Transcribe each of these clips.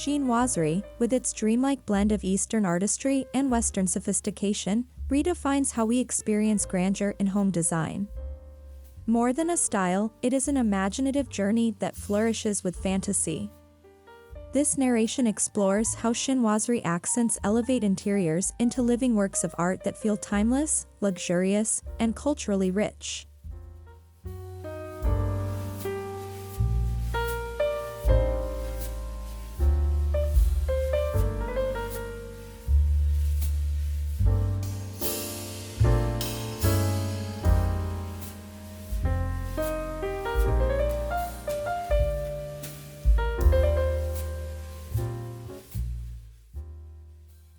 Chinoiserie, with its dreamlike blend of Eastern artistry and Western sophistication, redefines how we experience grandeur in home design. More than a style, it is an imaginative journey that flourishes with fantasy. This narration explores how chinoiserie accents elevate interiors into living works of art that feel timeless, luxurious, and culturally rich.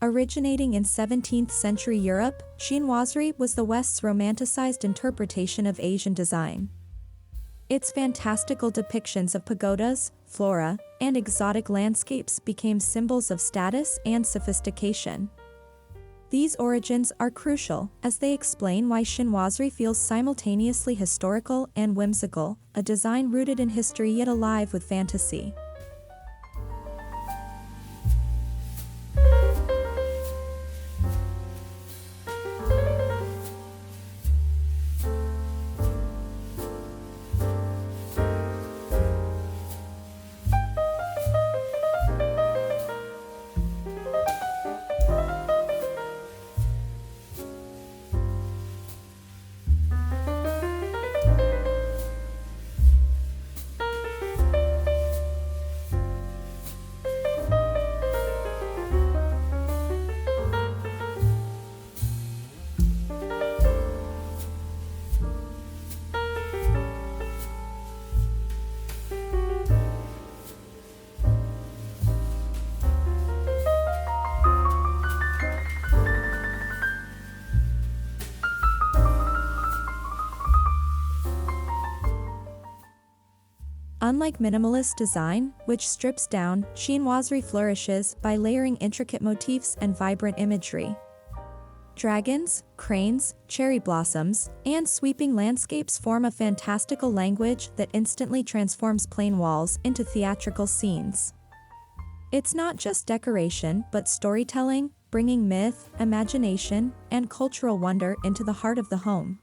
Originating in 17th-century Europe, chinoiserie was the West's romanticized interpretation of Asian design. Its fantastical depictions of pagodas, flora, and exotic landscapes became symbols of status and sophistication. These origins are crucial, as they explain why chinoiserie feels simultaneously historical and whimsical, a design rooted in history yet alive with fantasy. Unlike minimalist design, which strips down, chinoiserie flourishes by layering intricate motifs and vibrant imagery. Dragons, cranes, cherry blossoms, and sweeping landscapes form a fantastical language that instantly transforms plain walls into theatrical scenes. It's not just decoration, but storytelling, bringing myth, imagination, and cultural wonder into the heart of the home.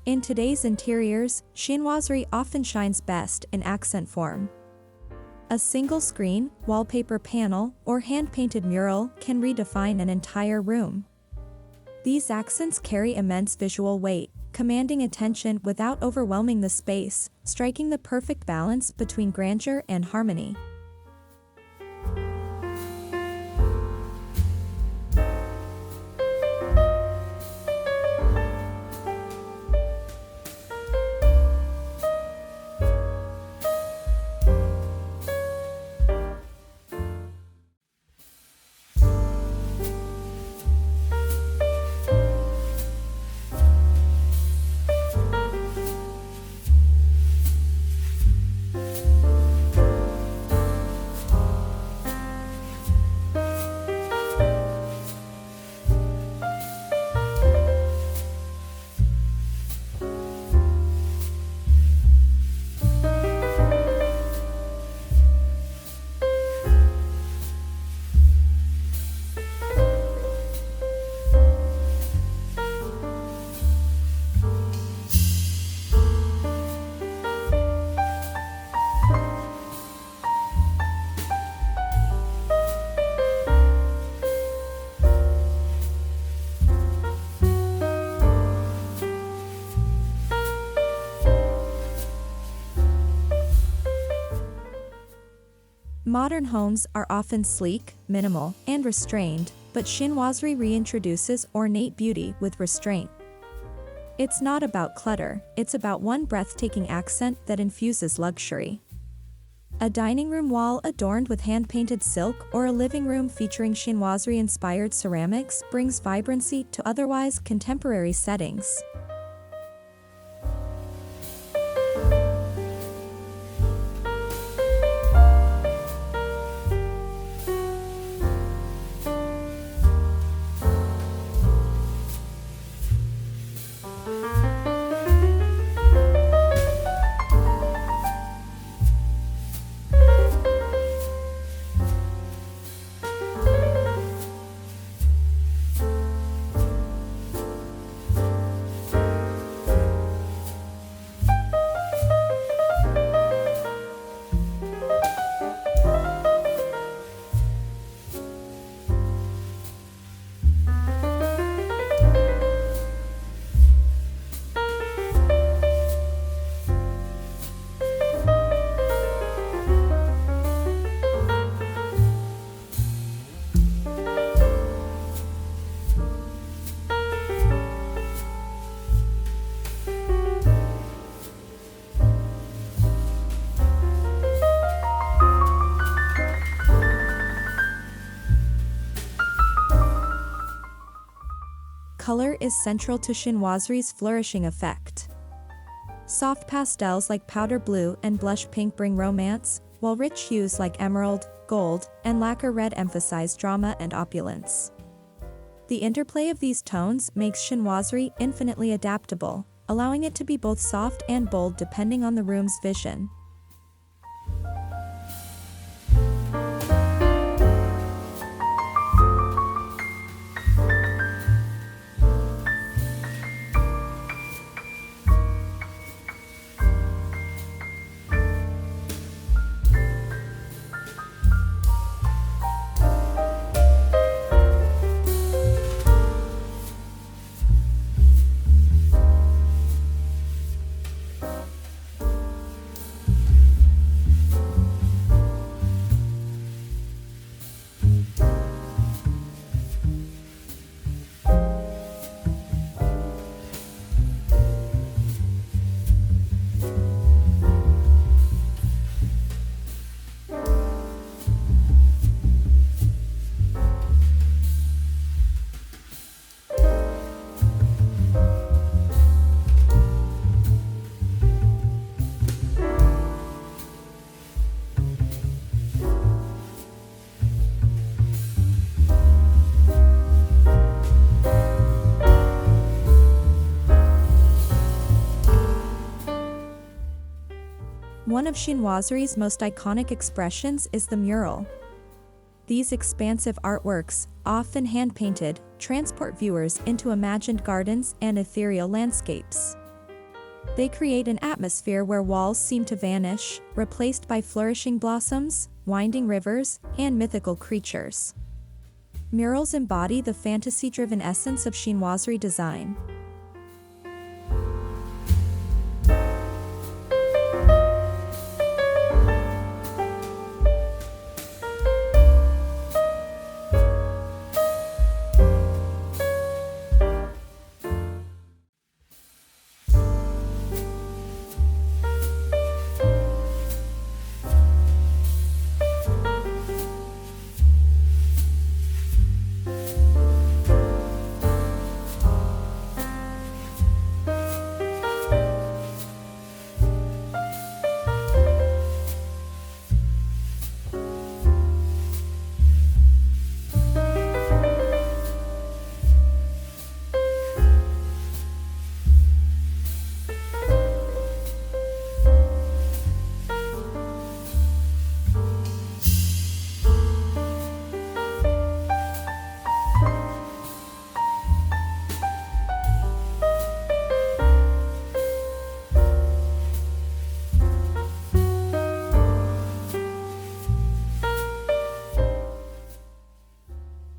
In today's interiors, chinoiserie often shines best in accent form. A single screen, wallpaper panel, or hand-painted mural can redefine an entire room. These accents carry immense visual weight, commanding attention without overwhelming the space, striking the perfect balance between grandeur and harmony. Modern homes are often sleek, minimal, and restrained, but chinoiserie reintroduces ornate beauty with restraint. It's not about clutter, it's about one breathtaking accent that infuses luxury. A dining room wall adorned with hand-painted silk or a living room featuring chinoiserie-inspired ceramics brings vibrancy to otherwise contemporary settings. Color is central to chinoiserie's flourishing effect. Soft pastels like powder blue and blush pink bring romance, while rich hues like emerald, gold, and lacquer red emphasize drama and opulence. The interplay of these tones makes chinoiserie infinitely adaptable, allowing it to be both soft and bold depending on the room's vision. One of chinoiserie's most iconic expressions is the mural. These expansive artworks, often hand-painted, transport viewers into imagined gardens and ethereal landscapes. They create an atmosphere where walls seem to vanish, replaced by flourishing blossoms, winding rivers, and mythical creatures. Murals embody the fantasy-driven essence of chinoiserie design.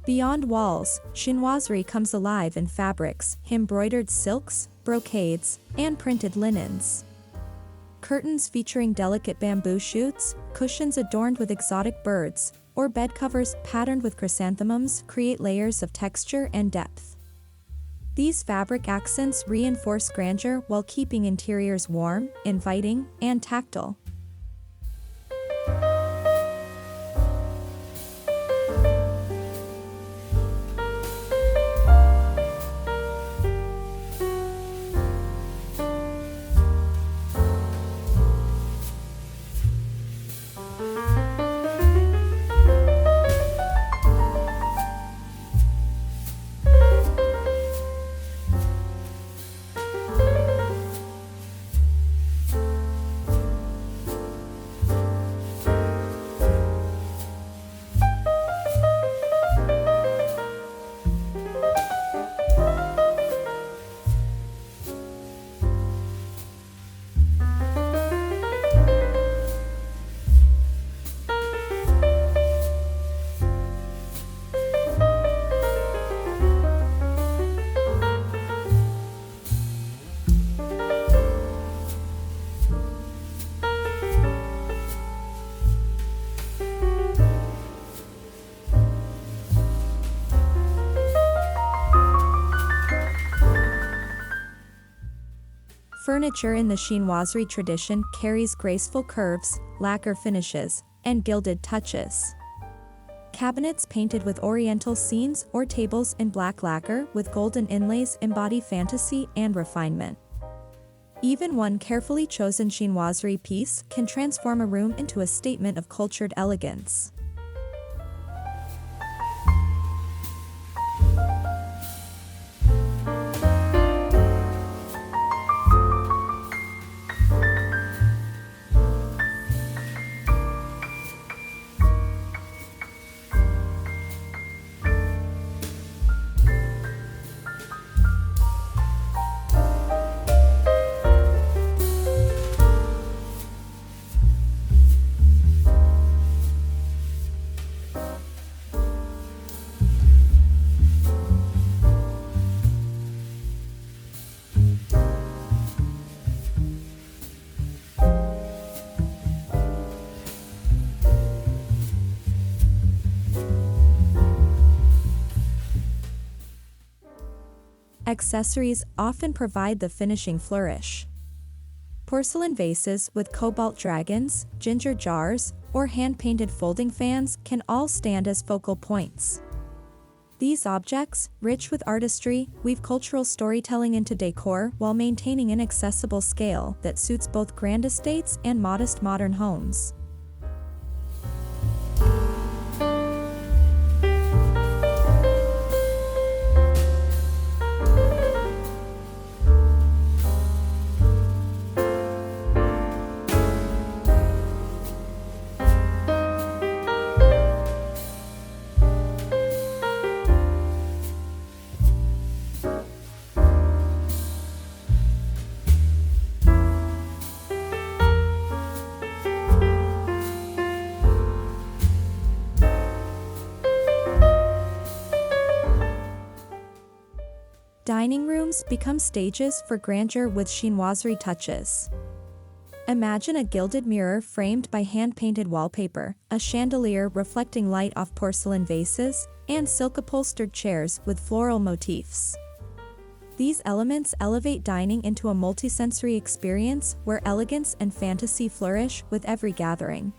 Beyond walls, chinoiserie comes alive in fabrics, embroidered silks, brocades, and printed linens. curtains featuring delicate bamboo shoots, cushions adorned with exotic birds, or bed covers patterned with chrysanthemums create layers of texture and depth. These fabric accents reinforce grandeur while keeping interiors warm, inviting, and tactile. Furniture in the Chinoiserie tradition carries graceful curves, lacquer finishes, and gilded touches. Cabinets painted with Oriental scenes or tables in black lacquer with golden inlays embody fantasy and refinement. Even one carefully chosen Chinoiserie piece can transform a room into a statement of cultured elegance. Accessories often provide the finishing flourish. Porcelain vases with cobalt dragons, ginger jars, or hand-painted folding fans can all stand as focal points. These objects, rich with artistry, weave cultural storytelling into decor while maintaining an accessible scale that suits both grand estates and modest modern homes. Dining rooms become stages for grandeur with chinoiserie touches. Imagine a gilded mirror framed by hand-painted wallpaper, a chandelier reflecting light off porcelain vases, and silk-upholstered chairs with floral motifs. These elements elevate dining into a multisensory experience where elegance and fantasy flourish with every gathering.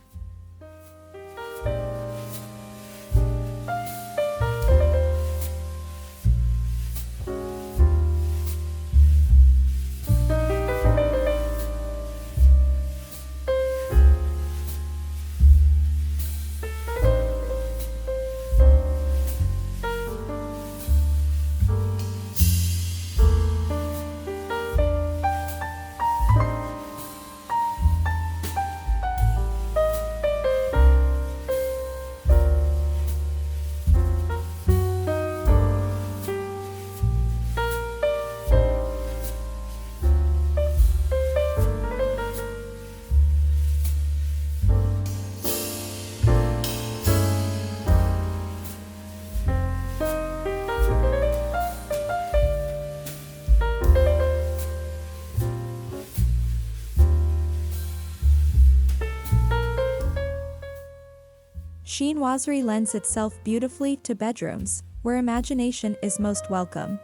Chinoiserie lends itself beautifully to bedrooms, where imagination is most welcome.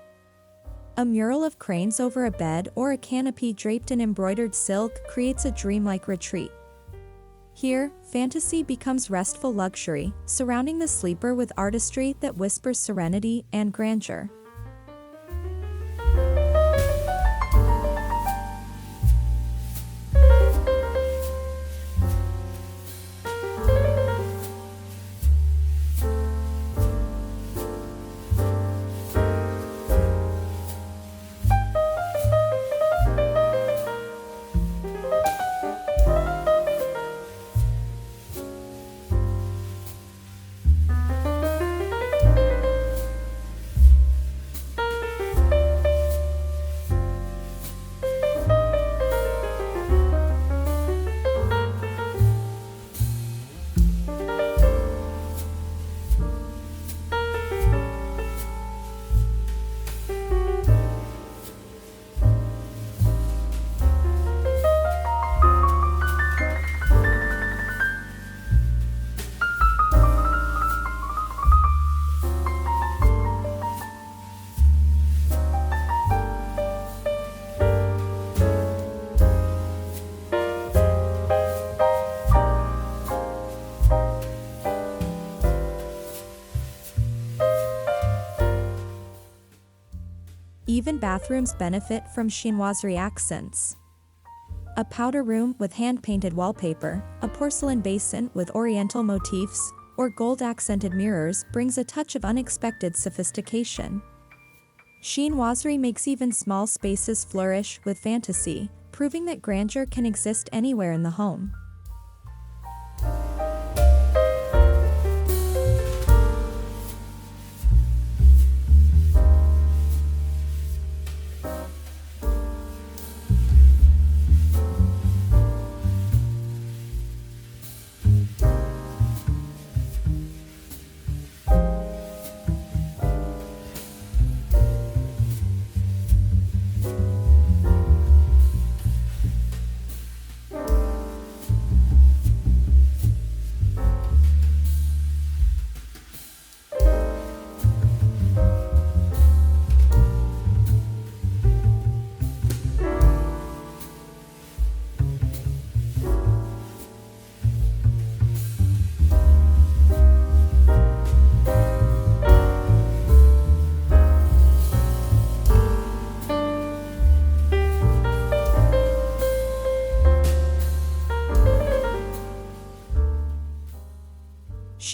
A mural of cranes over a bed or a canopy draped in embroidered silk creates a dreamlike retreat. Here, fantasy becomes restful luxury, surrounding the sleeper with artistry that whispers serenity and grandeur. Even bathrooms benefit from chinoiserie accents. A powder room with hand-painted wallpaper, a porcelain basin with Oriental motifs, or gold-accented mirrors brings a touch of unexpected sophistication. Chinoiserie makes even small spaces flourish with fantasy, proving that grandeur can exist anywhere in the home.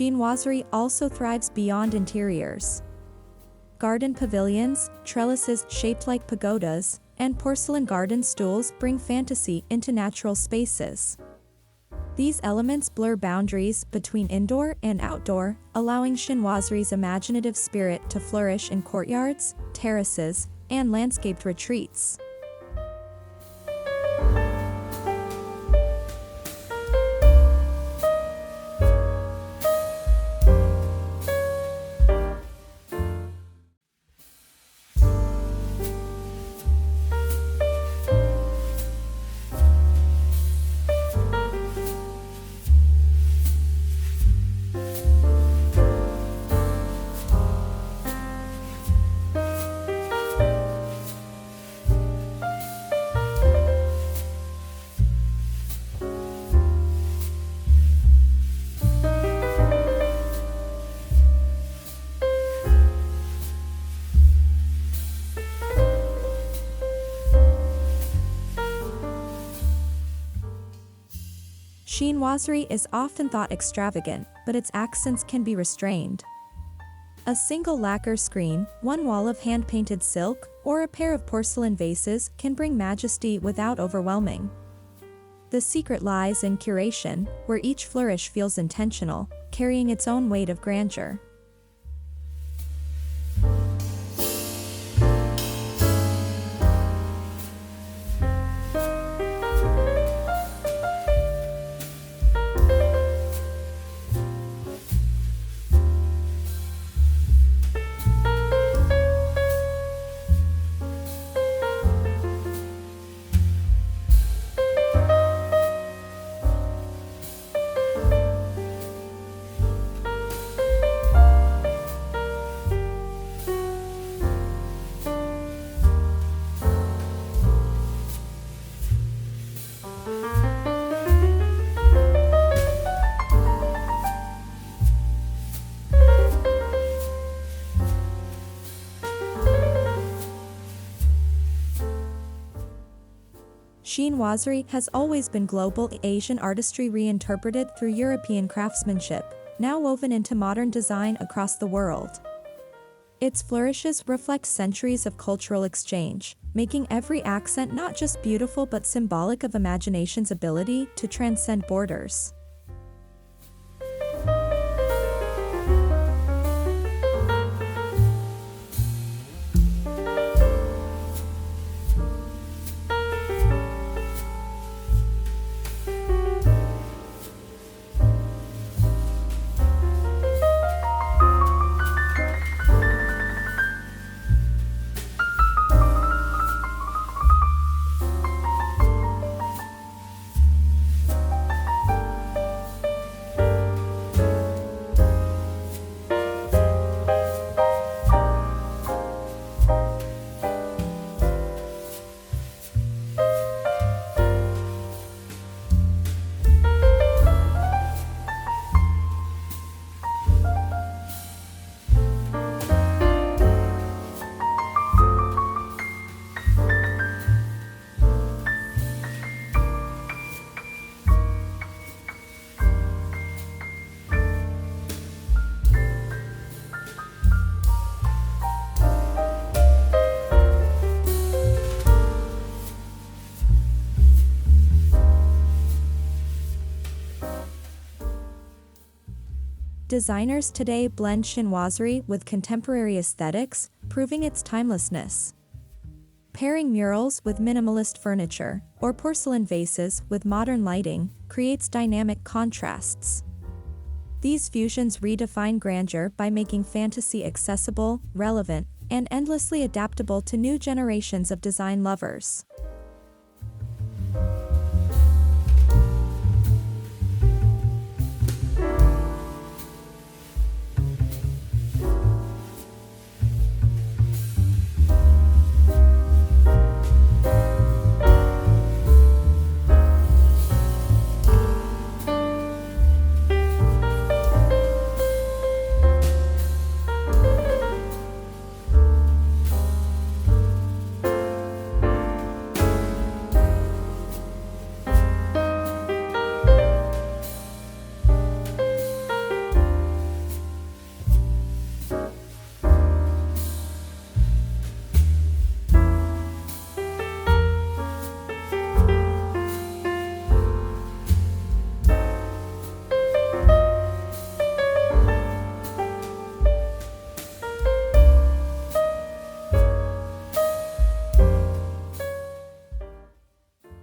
Chinoiserie also thrives beyond interiors. Garden pavilions, trellises shaped like pagodas, and porcelain garden stools bring fantasy into natural spaces. These elements blur boundaries between indoor and outdoor, allowing chinoiserie's imaginative spirit to flourish in courtyards, terraces, and landscaped retreats. Chinoiserie is often thought extravagant, but its accents can be restrained. A single lacquer screen, one wall of hand-painted silk, or a pair of porcelain vases can bring majesty without overwhelming. The secret lies in curation, where each flourish feels intentional, carrying its own weight of grandeur. Chinoiserie has always been global Asian artistry reinterpreted through European craftsmanship, now woven into modern design across the world. Its flourishes reflect centuries of cultural exchange, making every accent not just beautiful but symbolic of imagination's ability to transcend borders. Designers today blend chinoiserie with contemporary aesthetics, proving its timelessness. Pairing murals with minimalist furniture, or porcelain vases with modern lighting, creates dynamic contrasts. These fusions redefine grandeur by making fantasy accessible, relevant, and endlessly adaptable to new generations of design lovers.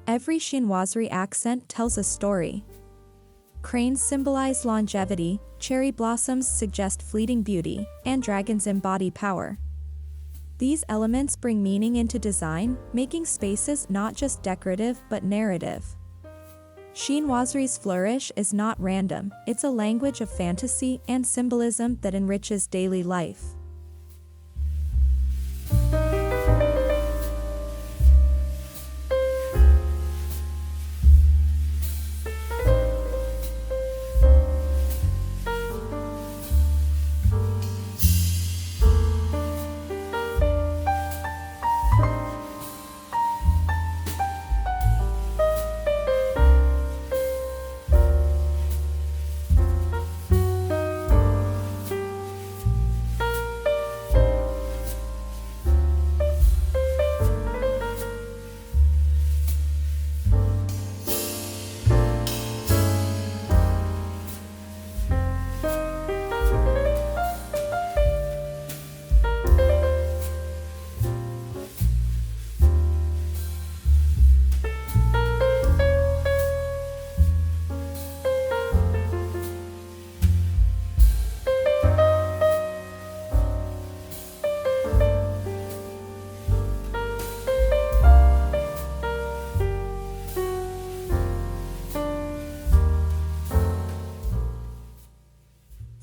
Every chinoiserie accent tells a story. Cranes symbolize longevity, cherry blossoms suggest fleeting beauty, and dragons embody power. These elements bring meaning into design, making spaces not just decorative but narrative. Chinoiserie's flourish is not random, it's a language of fantasy and symbolism that enriches daily life.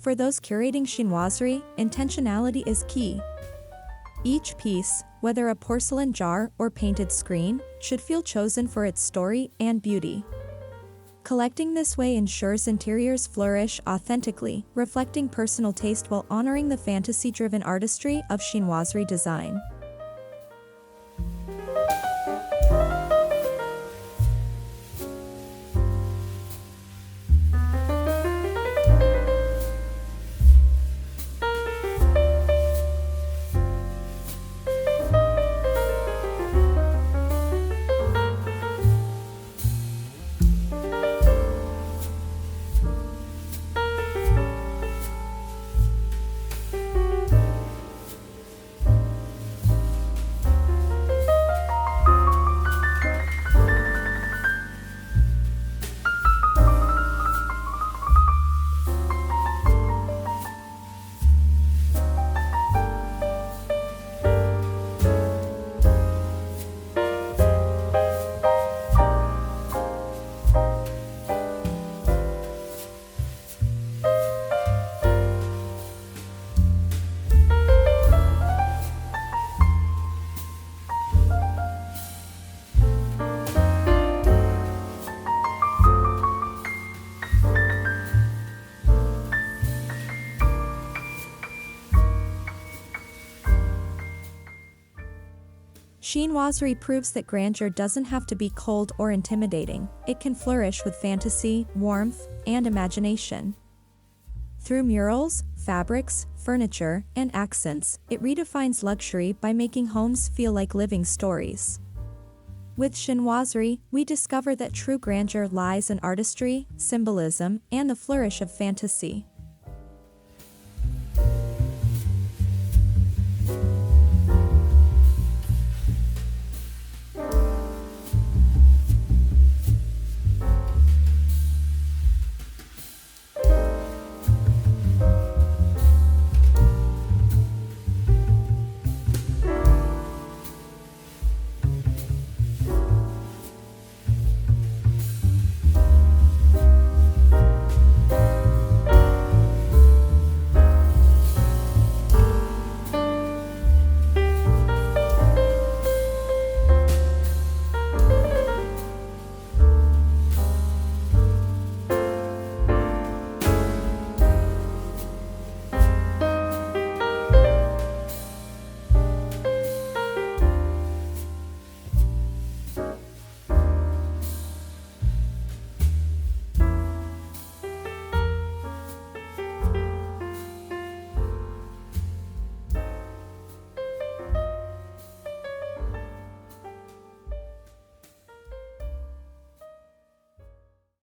For those curating chinoiserie, intentionality is key. Each piece, whether a porcelain jar or painted screen, should feel chosen for its story and beauty. Collecting this way ensures interiors flourish authentically, reflecting personal taste while honoring the fantasy-driven artistry of chinoiserie design. Chinoiserie proves that grandeur doesn't have to be cold or intimidating, it can flourish with fantasy, warmth, and imagination. Through murals, fabrics, furniture, and accents, it redefines luxury by making homes feel like living stories. With Chinoiserie, we discover that true grandeur lies in artistry, symbolism, and the flourish of fantasy.